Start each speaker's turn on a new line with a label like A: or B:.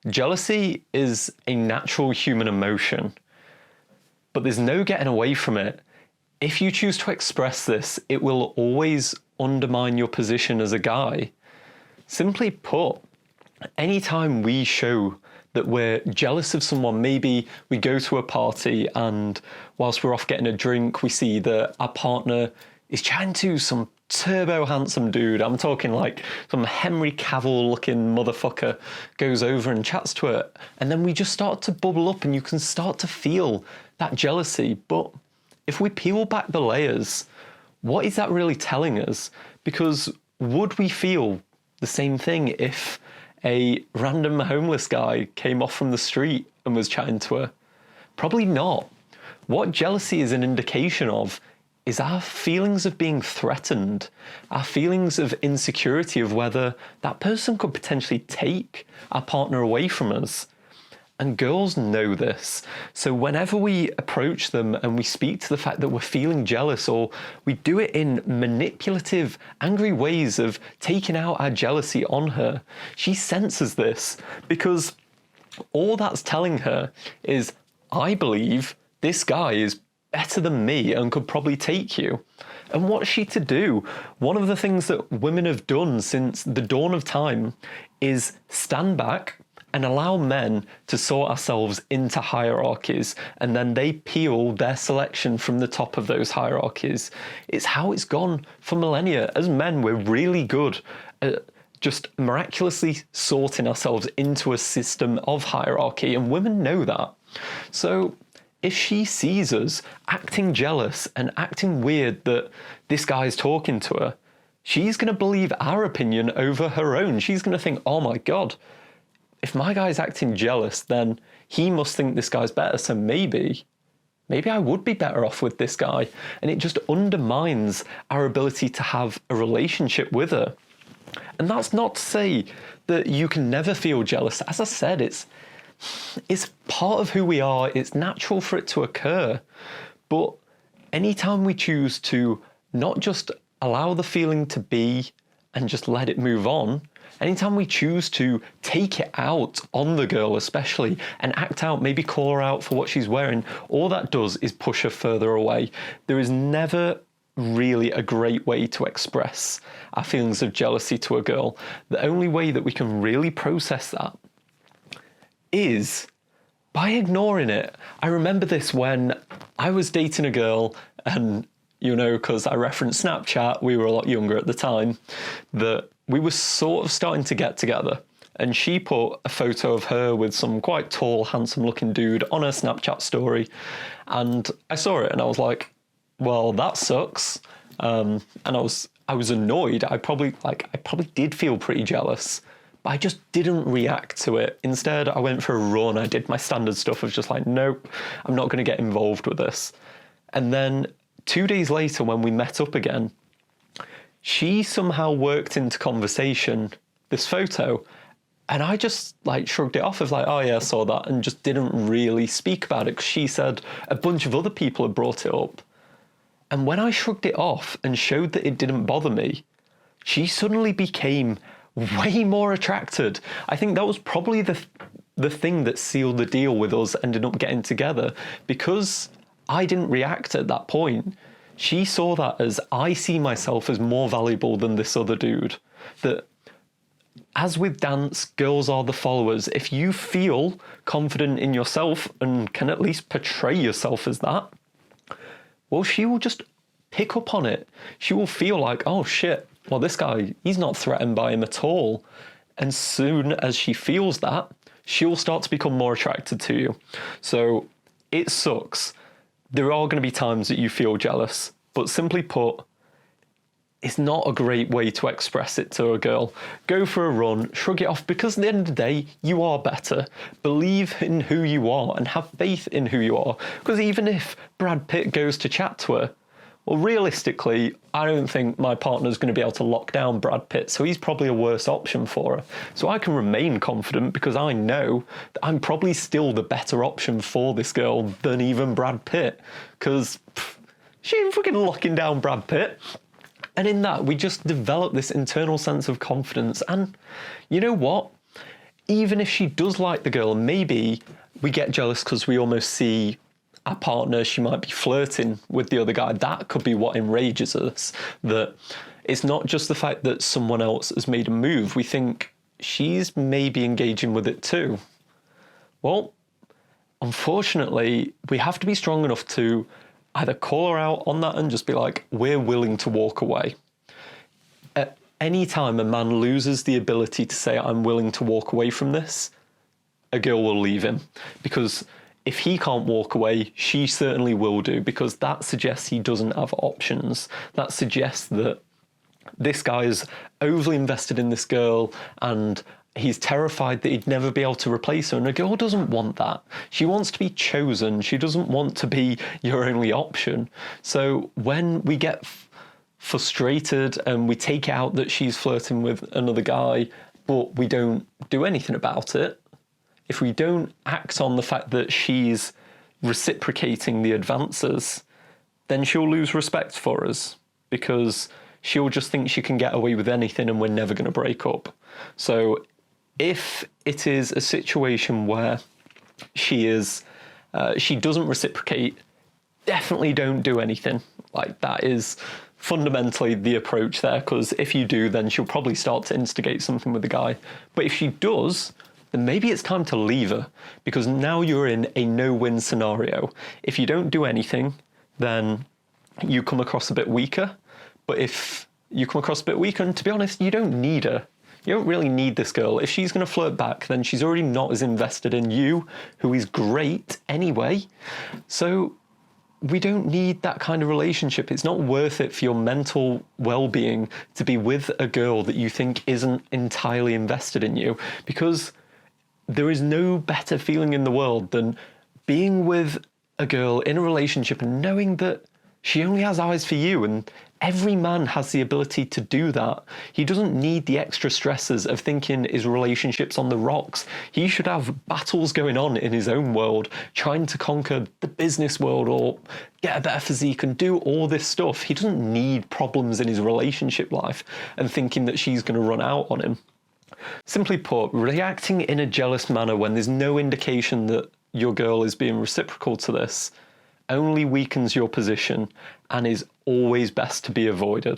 A: Jealousy is a natural human emotion, but there's no getting away from it. If you choose to express this, it will always undermine your position as a guy. Simply put, anytime we show that we're jealous of someone, maybe we go to a party and whilst we're off getting a drink, we see that our partner is chatting to some turbo handsome dude. I'm talking like some Henry Cavill looking motherfucker goes over and chats to her. And then we just start to bubble up and you can start to feel that jealousy. But if we peel back the layers, what is that really telling us? Because would we feel the same thing if a random homeless guy came off from the street and was chatting to her? Probably not. What jealousy is an indication of is our feelings of being threatened, our feelings of insecurity of whether that person could potentially take our partner away from us. And girls know this. So whenever we approach them and we speak to the fact that we're feeling jealous, or we do it in manipulative, angry ways of taking out our jealousy on her, she senses this because all that's telling her is, I believe this guy is better than me and could probably take you. And what's she to do? One of the things that women have done since the dawn of time is stand back and allow men to sort ourselves into hierarchies, and then they peel their selection from the top of those hierarchies. It's how it's gone for millennia. As men, we're really good at just miraculously sorting ourselves into a system of hierarchy, and women know that. So if she sees us acting jealous and acting weird that this guy's talking to her, she's going to believe our opinion over her own. She's going to think, oh my God, if my guy's acting jealous, then he must think this guy's better. So maybe I would be better off with this guy. And it just undermines our ability to have a relationship with her. And that's not to say that you can never feel jealous. As I said, it's part of who we are. It's natural for it to occur. But anytime we choose to not just allow the feeling to be and just let it move on, anytime we choose to take it out on the girl especially and act out, maybe call her out for what she's wearing, all that does is push her further away. There is never really a great way to express our feelings of jealousy to a girl. The only way that we can really process that is by ignoring it. I remember this when I was dating a girl, and because I referenced Snapchat, we were a lot younger at the time, that we were sort of starting to get together. And she put a photo of her with some quite tall, handsome looking dude on her Snapchat story. And I saw it and I was like, well, that sucks. And I was annoyed. I probably did feel pretty jealous, but I just didn't react to it. Instead, I went for a run. I did my standard stuff of just like, nope, I'm not going to get involved with this. And then 2 days later, when we met up again, she somehow worked into conversation this photo, and I just shrugged it off of oh yeah, I saw that, and just didn't really speak about it because she said a bunch of other people had brought it up. And when I shrugged it off and showed that it didn't bother me, she suddenly became way more attracted. I think that was probably the thing that sealed the deal with us ending up getting together, because I didn't react at that point. She saw that as, I see myself as more valuable than this other dude. That, as with dance, girls are the followers. If you feel confident in yourself and can at least portray yourself as that, well, she will just pick up on it. She will feel like, oh shit, well, this guy, he's not threatened by him at all. And soon as she feels that, she'll start to become more attracted to you. So it sucks. There are going to be times that you feel jealous, but simply put, it's not a great way to express it to a girl. Go for a run, shrug it off, because at the end of the day, you are better. Believe in who you are and have faith in who you are. Because even if Brad Pitt goes to chat to her, well, realistically, I don't think my partner's going to be able to lock down Brad Pitt, so he's probably a worse option for her. So I can remain confident because I know that I'm probably still the better option for this girl than even Brad Pitt, because she ain't fucking locking down Brad Pitt. And in that, we just develop this internal sense of confidence. And you know what? even if she does like the girl, maybe we get jealous because we almost see our partner, she might be flirting with the other guy. That could be what enrages us, that it's not just the fact that someone else has made a move. We think she's maybe engaging with it too. Well, unfortunately, we have to be strong enough to either call her out on that and just be like, we're willing to walk away. At any time a man loses the ability to say, I'm willing to walk away from this, a girl will leave him. Because if he can't walk away, she certainly will do, because that suggests he doesn't have options. That suggests that this guy is overly invested in this girl and he's terrified that he'd never be able to replace her. And a girl doesn't want that. She wants to be chosen. She doesn't want to be your only option. So when we get frustrated and we take out that she's flirting with another guy, but we don't do anything about it, if we don't act on the fact that she's reciprocating the advances, then she'll lose respect for us, because she'll just think she can get away with anything and we're never going to break up. So if it is a situation where she doesn't reciprocate, definitely don't do anything. Like, that is fundamentally the approach there, because if you do, then she'll probably start to instigate something with the guy. But if she does, then maybe it's time to leave her, because now you're in a no-win scenario. If you don't do anything, then you come across a bit weaker. But if you come across a bit weaker, and to be honest, you don't need her. You don't really need this girl. If she's going to flirt back, then she's already not as invested in you, who is great anyway. So we don't need that kind of relationship. It's not worth it for your mental well-being to be with a girl that you think isn't entirely invested in you, because there is no better feeling in the world than being with a girl in a relationship and knowing that she only has eyes for you. And every man has the ability to do that. He doesn't need the extra stresses of thinking his relationship's on the rocks. He should have battles going on in his own world, trying to conquer the business world or get a better physique and do all this stuff. He doesn't need problems in his relationship life and thinking that she's going to run out on him. Simply put, reacting in a jealous manner when there's no indication that your girl is being reciprocal to this only weakens your position and is always best to be avoided.